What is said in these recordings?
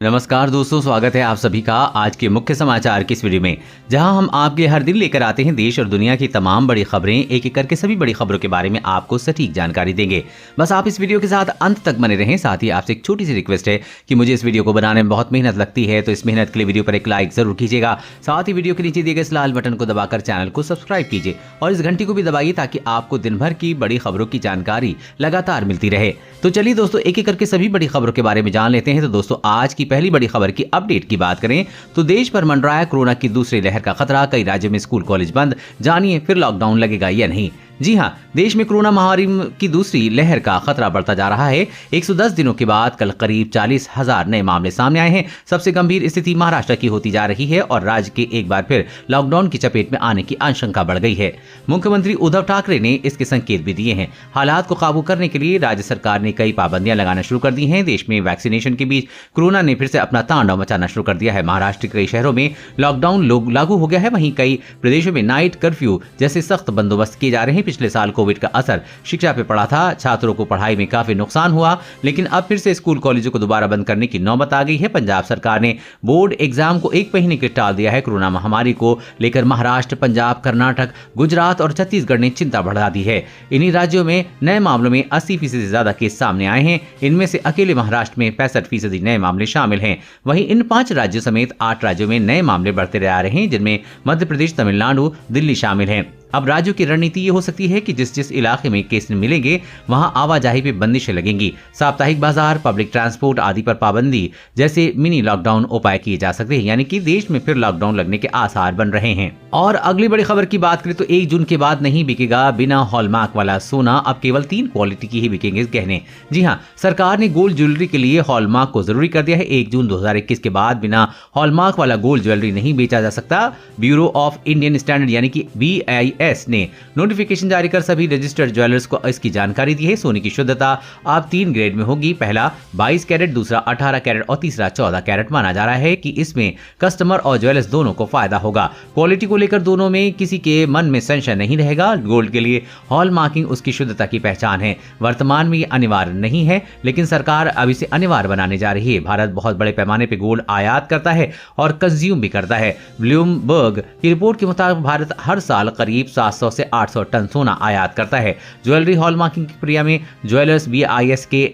नमस्कार दोस्तों, स्वागत है आप सभी का आज के मुख्य समाचार की इस वीडियो में, जहां हम आपके हर दिन लेकर आते हैं देश और दुनिया की तमाम बड़ी खबरें। एक एक करके सभी बड़ी खबरों के बारे में आपको सटीक जानकारी देंगे। बस आप इस वीडियो के साथ अंत तक बने रहें। साथ ही आपसे एक छोटी सी रिक्वेस्ट है कि मुझे इस वीडियो को बनाने में बहुत मेहनत लगती है, तो इस मेहनत के लिए वीडियो पर एक लाइक जरूर कीजिएगा। साथ ही वीडियो के नीचे दिए गए इस लाल बटन को दबाकर चैनल को सब्सक्राइब कीजिए और इस घंटी को भी दबाइए ताकि आपको दिन भर की बड़ी खबरों की जानकारी लगातार मिलती रहे। तो चलिए दोस्तों, एक एक करके सभी बड़ी खबरों के बारे में जान लेते हैं। तो दोस्तों, आज की पहली बड़ी खबर की अपडेट की बात करें तो देश पर मंडराया कोरोना की दूसरी लहर का खतरा। कई राज्यों में स्कूल कॉलेज बंद। जानिए फिर लॉकडाउन लगेगा या नहीं। जी हां, देश में कोरोना महामारी की दूसरी लहर का खतरा बढ़ता जा रहा है। 110 दिनों के बाद कल करीब 40,000 नए मामले सामने आए हैं। सबसे गंभीर स्थिति महाराष्ट्र की होती जा रही है और राज्य के एक बार फिर लॉकडाउन की चपेट में आने की आशंका बढ़ गई है। मुख्यमंत्री उद्धव ठाकरे ने इसके संकेत भी दिए हैं। हालात को काबू करने के लिए राज्य सरकार ने कई पाबंदियां लगाना शुरू कर दी हैं। देश में वैक्सीनेशन के बीच कोरोना ने फिर से अपना तांडव मचाना शुरू कर दिया है। महाराष्ट्र के कई शहरों में लॉकडाउन लागू हो गया है। वहीं कई प्रदेशों में नाइट कर्फ्यू जैसे सख्त बंदोबस्त किए जा रहे हैं। पिछले साल कोविड का असर शिक्षा पे पड़ा था। छात्रों को पढ़ाई में काफी नुकसान हुआ, लेकिन अब फिर से स्कूल कॉलेजों को दोबारा बंद करने की नौबत आ गई है। पंजाब सरकार ने बोर्ड एग्जाम को एक महीने के टाल दिया है। कोरोना महामारी को लेकर महाराष्ट्र, पंजाब, कर्नाटक, गुजरात और छत्तीसगढ़ ने चिंता बढ़ा दी है। इन्हीं राज्यों में नए मामलों में 80% से ज्यादा केस सामने आए हैं। इनमें से अकेले महाराष्ट्र में 65% नए मामले शामिल हैं। वहीं इन 5 राज्यों समेत 8 राज्यों में नए मामले बढ़ते जा रहे हैं, जिनमें मध्य प्रदेश, तमिलनाडु, दिल्ली शामिल हैं। अब राज्यों की रणनीति ये हो सकती है कि जिस जिस इलाके में केस मिलेंगे वहां आवाजाही पे बंदिशें लगेंगी। साप्ताहिक बाजार, पब्लिक ट्रांसपोर्ट आदि पर पाबंदी जैसे मिनी लॉकडाउन उपाय किए जा सकते हैं। यानी कि देश में फिर लॉकडाउन लगने के आसार बन रहे हैं। और अगली बड़ी खबर की बात करें तो 1 जून के बाद नहीं बिकेगा बिना हॉलमार्क वाला सोना। अब केवल 3 क्वालिटी की ही बिकेंगे गहने। जी हाँ, सरकार ने गोल्ड ज्वेलरी के लिए हॉलमार्क को जरूरी कर दिया है। 1 जून 2021 के बाद बिना हॉलमार्क वाला गोल्ड ज्वेलरी नहीं बेचा जा सकता। ब्यूरो ऑफ इंडियन स्टैंडर्ड यानी कि BIS ने नोटिफिकेशन जारी कर सभी रजिस्टर्ड ज्वेलर्स को इसकी जानकारी दी है। सोने की शुद्धता अब 3 ग्रेड में होगी। पहला 22 कैरेट, दूसरा 18 कैरेट और तीसरा 14 कैरेट। माना जा रहा है कि इसमें कस्टमर और ज्वेलर्स दोनों को फायदा होगा। क्वालिटी को लेकर दोनों में किसी के मन में संशय नहीं रहेगा। गोल्ड के लिए हॉल मार्किंग उसकी शुद्धता की पहचान है। वर्तमान में ये अनिवार्य नहीं है, लेकिन सरकार अब इसे अनिवार्य बनाने जा रही है। भारत बहुत बड़े पैमाने पर गोल्ड आयात करता है और कंज्यूम भी करता है। ब्लूमबर्ग की रिपोर्ट के मुताबिक भारत हर साल करीब 700 से 800 टन सोना आयात करता है। ज्वेलरी हॉलमार्किंग की प्रक्रिया में ज्वेलर्स BIS के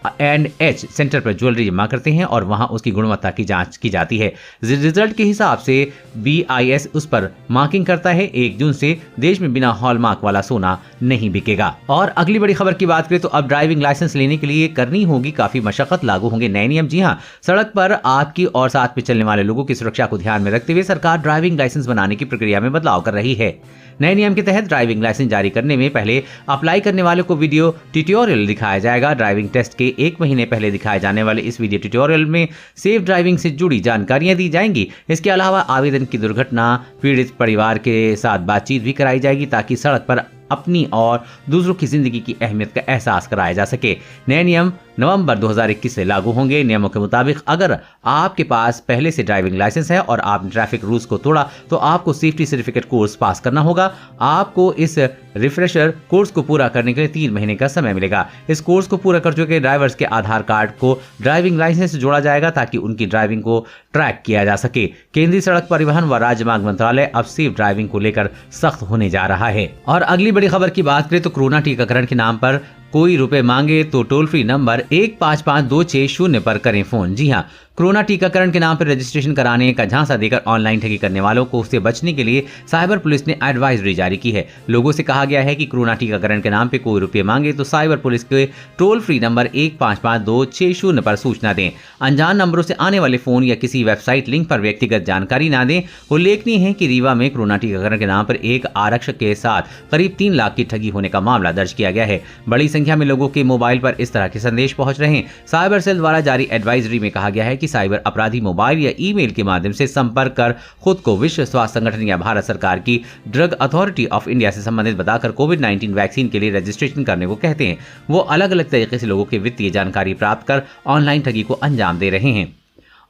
A&H सेंटर पर ज्वेलरी जमा करते हैं और वहां उसकी गुणवत्ता की जांच की जाती है। रिजल्ट के हिसाब से BIS उस पर मार्किंग करता है। 1 जून से देश में बिना हॉलमार्क वाला सोना नहीं बिकेगा। और अगली बड़ी खबर की बात करें तो अब ड्राइविंग लाइसेंस लेने के लिए करनी होगी काफी मशक्कत। लागू होंगे नए नियम। जी हाँ, सड़क पर आपकी और साथ में चलने वाले लोगों की सुरक्षा को ध्यान में रखते हुए सरकार ड्राइविंग लाइसेंस बनाने की प्रक्रिया में बदलाव कर रही है। नए नियम के तहत ड्राइविंग लाइसेंस जारी करने में पहले अप्लाई करने वाले को वीडियो ट्यूटोरियल दिखाया जाएगा। ड्राइविंग टेस्ट के 1 महीने पहले दिखाए जाने वाले इस वीडियो ट्यूटोरियल में सेफ ड्राइविंग से जुड़ी जानकारियां दी जाएंगी। इसके अलावा आवेदन की दुर्घटना पीड़ित परिवार के साथ बातचीत भी कराई जाएगी ताकि सड़क पर अपनी और दूसरों की जिंदगी की अहमियत का एहसास कराया जा सके। नए नियम नवंबर 2021 से लागू होंगे। नियमों के मुताबिक अगर आपके पास पहले से ड्राइविंग लाइसेंस है और आपने ट्रैफिक रूल्स को तोड़ा तो आपको सेफ्टी सर्टिफिकेट कोर्स पास करना होगा। आपको इस रिफ्रेशर कोर्स को पूरा करने के लिए 3 महीने का समय मिलेगा। इस कोर्स को पूरा कर चुके ड्राइवर्स के आधार कार्ड को ड्राइविंग लाइसेंस से जोड़ा जाएगा ताकि उनकी ड्राइविंग को ट्रैक किया जा सके। केंद्रीय सड़क परिवहन व राजमार्ग मंत्रालय अब सेफ ड्राइविंग को लेकर सख्त होने जा रहा है। और अगली बड़ी खबर की बात करें तो कोरोना टीकाकरण के नाम पर कोई रुपए मांगे तो टोल फ्री नंबर 155260 पर करें फोन। जी हाँ, कोरोना टीकाकरण के नाम पर रजिस्ट्रेशन कराने का झांसा देकर ऑनलाइन ठगी करने वालों को उससे बचने के लिए साइबर पुलिस ने एडवाइजरी जारी की है। लोगों से कहा गया है कि कोरोना टीकाकरण के नाम पर कोई रुपए मांगे तो साइबर पुलिस के टोल फ्री नंबर 155260 पर सूचना दें। अनजान नंबरों से आने वाले फोन या किसी वेबसाइट लिंक पर व्यक्तिगत जानकारी ना दें। उल्लेखनीय है कि रीवा में कोरोना टीकाकरण के नाम पर एक आरक्षक के साथ करीब 3 लाख की ठगी होने का मामला दर्ज किया गया है। बड़ी संख्या में लोगों के मोबाइल पर इस तरह के संदेश पहुंच रहे हैं। साइबर सेल द्वारा जारी एडवाइजरी में कहा गया है कि साइबर अपराधी मोबाइल या ईमेल के माध्यम से संपर्क कर खुद को विश्व स्वास्थ्य संगठन या भारत सरकार की ड्रग अथॉरिटी ऑफ इंडिया से संबंधित बताकर कोविड-19 वैक्सीन के लिए रजिस्ट्रेशन करने को कहते हैं। वो अलग अलग तरीके से लोगों की वित्तीय जानकारी प्राप्त कर ऑनलाइन ठगी को अंजाम दे रहे हैं।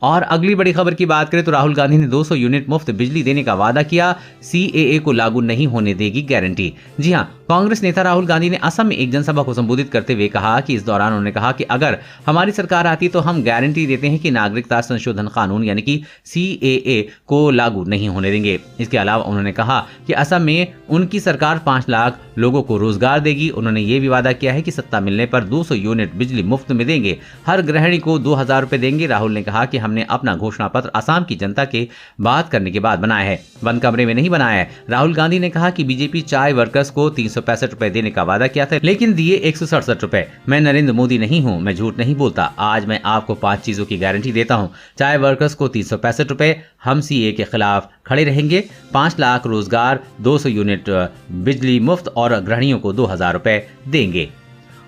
और अगली बड़ी खबर की बात करें तो राहुल गांधी ने 200 यूनिट मुफ्त बिजली देने का वादा किया। CAA को लागू नहीं होने देगी गारंटी। जी हां, कांग्रेस नेता राहुल गांधी ने असम में एक जनसभा को संबोधित करते हुए कहा कि इस दौरान उन्होंने कहा कि अगर हमारी सरकार आती तो हम गारंटी देते हैं कि नागरिकता संशोधन कानून यानी कि CAA को लागू नहीं होने देंगे। इसके अलावा उन्होंने कहा कि असम में उनकी सरकार 5 लाख लोगों को रोजगार देगी। उन्होंने ये भी वादा किया है कि सत्ता मिलने पर 200 यूनिट बिजली मुफ्त में देंगे, हर गृहिणी को 2000 रुपए देंगे। राहुल ने कहा कि हमने अपना घोषणा पत्र असम की जनता के बात करने के बाद बनाया है, बंद कमरे में नहीं बनाया है। राहुल गांधी ने कहा कि बीजेपी चाय वर्कर्स को 365 रुपए देने का वादा किया था, लेकिन दिए 167 रुपए। मैं नरेंद्र मोदी नहीं हूं, मैं झूठ नहीं बोलता। आज मैं आपको 5 चीजों की गारंटी देता हूं। चाय वर्कर्स को 365 रुपए, हम CAA के खिलाफ खड़े रहेंगे, 5 लाख रोजगार, 200 यूनिट बिजली मुफ्त और गृहिणियों को 2000 रुपए देंगे।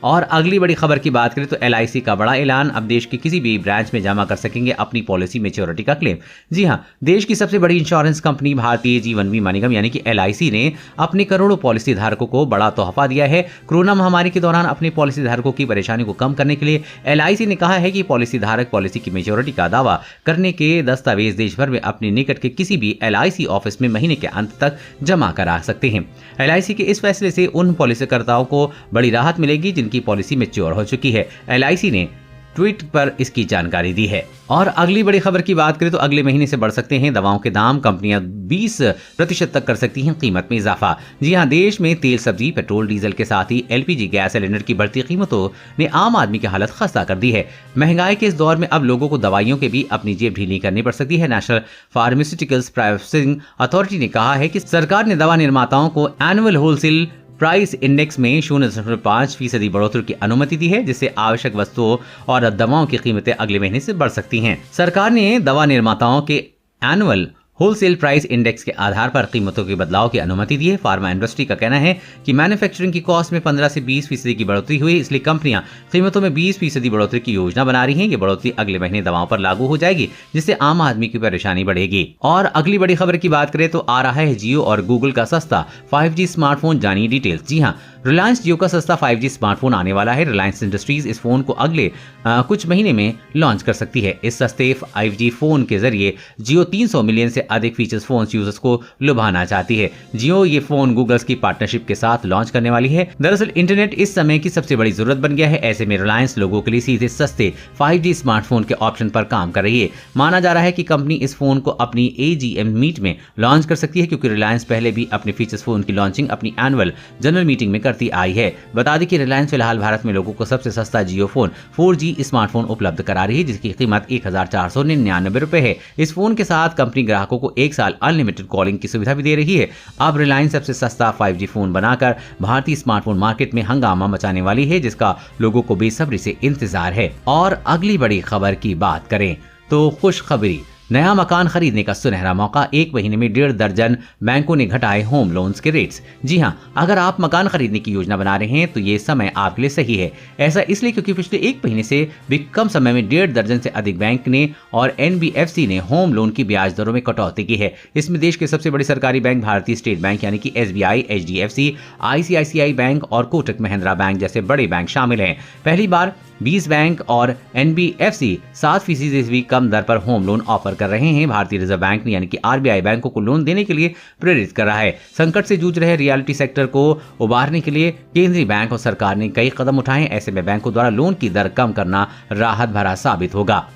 और अगली बड़ी खबर की बात करें तो LIC का बड़ा ऐलान, अब देश के किसी भी ब्रांच में जमा कर सकेंगे अपनी पॉलिसी मैच्योरिटी का क्लेम। जी हां, देश की सबसे बड़ी इंश्योरेंस कंपनी भारतीय जीवन बीमा निगम यानी कि LIC ने अपने करोड़ों पॉलिसी धारकों को बड़ा तोहफा दिया है। कोरोना महामारी के दौरान अपने पॉलिसी धारकों की परेशानी को कम करने के लिए LIC ने कहा है कि पॉलिसी धारक पॉलिसी की मैच्योरिटी का दावा करने के दस्तावेज देश भर में अपने निकट के किसी भी LIC ऑफिस में महीने के अंत तक जमा करा सकते हैं। LIC के इस फैसले से उन पॉलिसीकर्ताओं को बड़ी राहत मिलेगी जिनकी पॉलिसी मैच्योर हो चुकी है। LIC ने ट्वीट पर इसकी जानकारी दी है। और अगली बड़ी खबर की बात करें तो अगले महीने से बढ़ सकते हैं दवाओं के दाम, कंपनियां 20% तक कर सकती हैं कीमत में इजाफा। जी हां, देश में तेल, सब्जी, पेट्रोल, डीजल के साथ ही LPG गैस सिलेंडर की बढ़ती कीमतों ने आम आदमी की हालत खस्ता कर दी है। महंगाई के इस दौर में अब लोगों को दवाइयों के भी अपनी जेब ढीली करनी पड़ सकती है। नेशनल फार्मास्यूटिकल्स प्राइसिंग अथॉरिटी ने कहा है कि सरकार ने दवा निर्माताओं को एनुअल होलसेल प्राइस इंडेक्स में 0.5% बढ़ोतरी की अनुमति दी है, जिससे आवश्यक वस्तुओं और दवाओं की कीमतें अगले महीने से बढ़ सकती हैं। सरकार ने दवा निर्माताओं के एनुअल होलसेल प्राइस इंडेक्स के आधार पर कीमतों के बदलाव की अनुमति दी है। फार्मा इंडस्ट्री का कहना है कि मैन्युफैक्चरिंग की कॉस्ट में 15 से 20% की बढ़ोतरी हुई, इसलिए कंपनियां कीमतों में 20% बढ़ोतरी की योजना बना रही हैं। ये बढ़ोतरी अगले महीने दवाओं पर लागू हो जाएगी, जिससे आम आदमी की परेशानी बढ़ेगी। और अगली बड़ी खबर की बात करें तो आ रहा है जियो और गूगल का सस्ता 5G स्मार्टफोन, जानिए डिटेल्स। जी हाँ, रिलायंस जियो का सस्ता 5G स्मार्टफोन आने वाला है। रिलायंस इंडस्ट्रीज इस फोन को अगले कुछ महीने में लॉन्च कर सकती है। इस सस्ते 5G फोन के जरिए जियो 300 मिलियन से अधिक फीचर्स फोन यूजर्स को लुभाना चाहती है। जियो ये फोन गूगल की पार्टनरशिप के साथ लॉन्च करने वाली है। दरअसल इंटरनेट इस समय की सबसे बड़ी जरूरत बन गया है। ऐसे में रिलायंस लोगों के लिए सीधे सस्ते 5G स्मार्टफोन के ऑप्शन पर काम कर रही है। माना जा रहा है कि कंपनी इस फोन को अपनी AGM मीट में लॉन्च कर सकती है, क्योंकि रिलायंस पहले भी अपने फीचर्स फोन की लॉन्चिंग अपनी एनुअल जनरल मीटिंग में करती आई है। बता दें कि रिलायंस फिलहाल भारत में लोगों को सबसे सस्ता जियो फोन 4G स्मार्टफोन उपलब्ध करा रही है, जिसकी कीमत 1499 रुपए है। इस फोन के साथ कंपनी ग्राहकों को 1 साल अनलिमिटेड कॉलिंग की सुविधा भी दे रही है। अब रिलायंस सबसे सस्ता 5G फोन बनाकर भारतीय स्मार्टफोन मार्केट में हंगामा मचाने वाली है, जिसका लोगों को बेसब्री से इंतजार है। और अगली बड़ी खबर की बात करें तो खुशखबरी, नया मकान खरीदने का सुनहरा मौका। 1 महीने में 1.5 दर्जन बैंकों ने घटाए होम लोन्स के रेट्स। जी हां, अगर आप मकान खरीदने की योजना बना रहे हैं तो ये समय आपके लिए सही है। ऐसा इसलिए क्योंकि पिछले 1 महीने से भी कम समय में 1.5 दर्जन से अधिक बैंक ने और NBFC ने होम लोन की ब्याज दरों में कटौती की है। इसमें देश के सबसे बड़े सरकारी बैंक भारतीय स्टेट बैंक यानी कि SBI, HDFC, ICICI बैंक और कोटक महिंद्रा बैंक जैसे बड़े बैंक शामिल हैं। पहली बार 20 बैंक और NBFC 7% से भी कम दर पर होम लोन ऑफर कर रहे हैं। भारतीय रिजर्व बैंक ने यानी कि RBI बैंकों को लोन देने के लिए प्रेरित कर रहा है। संकट से जूझ रहे रियलिटी सेक्टर को उबारने के लिए केंद्रीय बैंक और सरकार ने कई कदम उठाए। ऐसे में बैंकों द्वारा लोन की दर कम करना राहत भरा साबित होगा।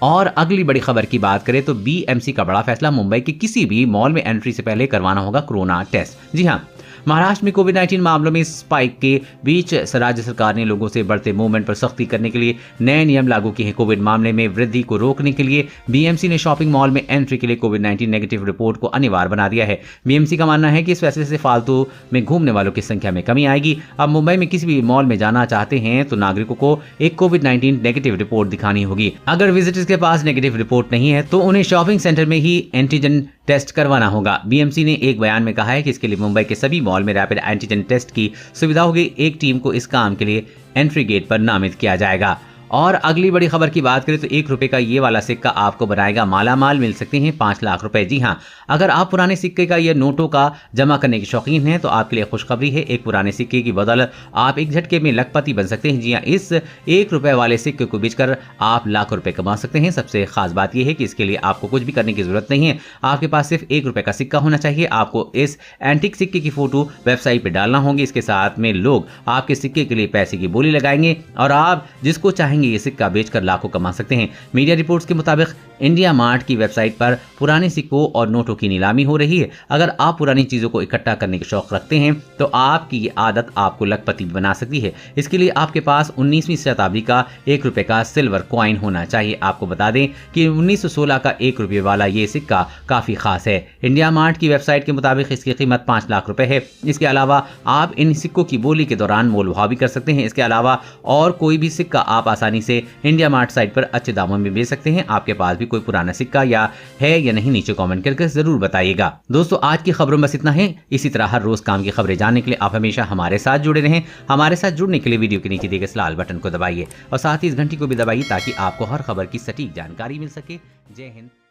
और अगली बड़ी खबर की बात करें तो BMC का बड़ा फैसला, मुंबई के किसी भी मॉल में एंट्री से पहले करवाना होगा कोरोना टेस्ट। जी हाँ, महाराष्ट्र में कोविड-19 मामलों में स्पाइक के बीच राज्य सरकार ने लोगों से बढ़ते मूवमेंट पर सख्ती करने के लिए नए नियम लागू किए हैं। कोविड मामले में वृद्धि को रोकने के लिए BMC ने शॉपिंग मॉल में एंट्री के लिए कोविड-19 नेगेटिव रिपोर्ट को अनिवार्य बना दिया है। BMC का मानना है कि इस फैसले से फालतू में घूमने वालों की संख्या में कमी आएगी। अब मुंबई में किसी भी मॉल में जाना चाहते हैं तो नागरिकों को एक कोविड-19 नेगेटिव रिपोर्ट दिखानी होगी। अगर विजिटर्स के पास नेगेटिव रिपोर्ट नहीं है तो उन्हें शॉपिंग सेंटर में ही एंटीजन टेस्ट करवाना होगा। BMC ने एक बयान में कहा है कि इसके लिए मुंबई के सभी मॉल में रैपिड एंटीजन टेस्ट की सुविधा होगी। एक टीम को इस काम के लिए एंट्री गेट पर नामित किया जाएगा। और अगली बड़ी खबर की बात करें तो 1 रुपए का ये वाला सिक्का आपको बनाएगा मालामाल, मिल सकते हैं 5 लाख रुपए। जी हाँ, अगर आप पुराने सिक्के का या नोटों का जमा करने के शौकीन हैं तो आपके लिए खुशखबरी है। एक पुराने सिक्के की बदौलत आप एक झटके में लखपति बन सकते हैं। जी हाँ, इस 1 रुपए वाले सिक्के को बेचकर आप लाखों रुपए कमा सकते हैं। सबसे खास बात यह है कि इसके लिए आपको कुछ भी करने की जरूरत नहीं है। आपके पास सिर्फ 1 रुपए का सिक्का होना चाहिए। आपको इस एंटीक सिक्के की फोटो वेबसाइट पर डालना होगी। इसके साथ में लोग आपके सिक्के के लिए पैसे की बोली लगाएंगे और आप जिसको चाहेंगे ये सिक्का बेचकर लाखों कमा सकते हैं। मीडिया रिपोर्ट्स के मुताबिक इंडिया मार्ट की वेबसाइट पर पुराने सिक्कों और नोटों की नीलामी हो रही है। अगर आप पुरानी चीजों को इकट्ठा करने के शौक रखते हैं तो आपकी ये आदत आपको लखपति बना सकती है। इसके लिए आपके पास 19वीं शताब्दी का 1 रुपए का सिल्वर कॉइन होना चाहिए। आपको बता दें कि 1916 का 1 रुपए वाला ये सिक्का काफी खास है। इंडिया मार्ट की वेबसाइट के मुताबिक इसकी कीमत 5 लाख रुपए है। इसके अलावा आप इन सिक्कों की बोली के दौरान मोल भाव भी कर सकते हैं। इसके अलावा और कोई भी सिक्का आप आसानी से इंडिया मार्ट साइट पर अच्छे दामों में बेच सकते हैं। आपके पास भी कोई पुराना सिक्का है या नहीं, नीचे कमेंट करके जरूर बताइएगा। दोस्तों, आज की खबरों में बस इतना है। इसी तरह हर रोज काम की खबरें जानने के लिए आप हमेशा हमारे साथ जुड़े रहें। हमारे साथ जुड़ने के लिए वीडियो के नीचे दिए गए लाल बटन को दबाइए और साथ ही इस घंटी को भी दबाइए ताकि आपको हर खबर की सटीक जानकारी मिल सके। जय हिंद।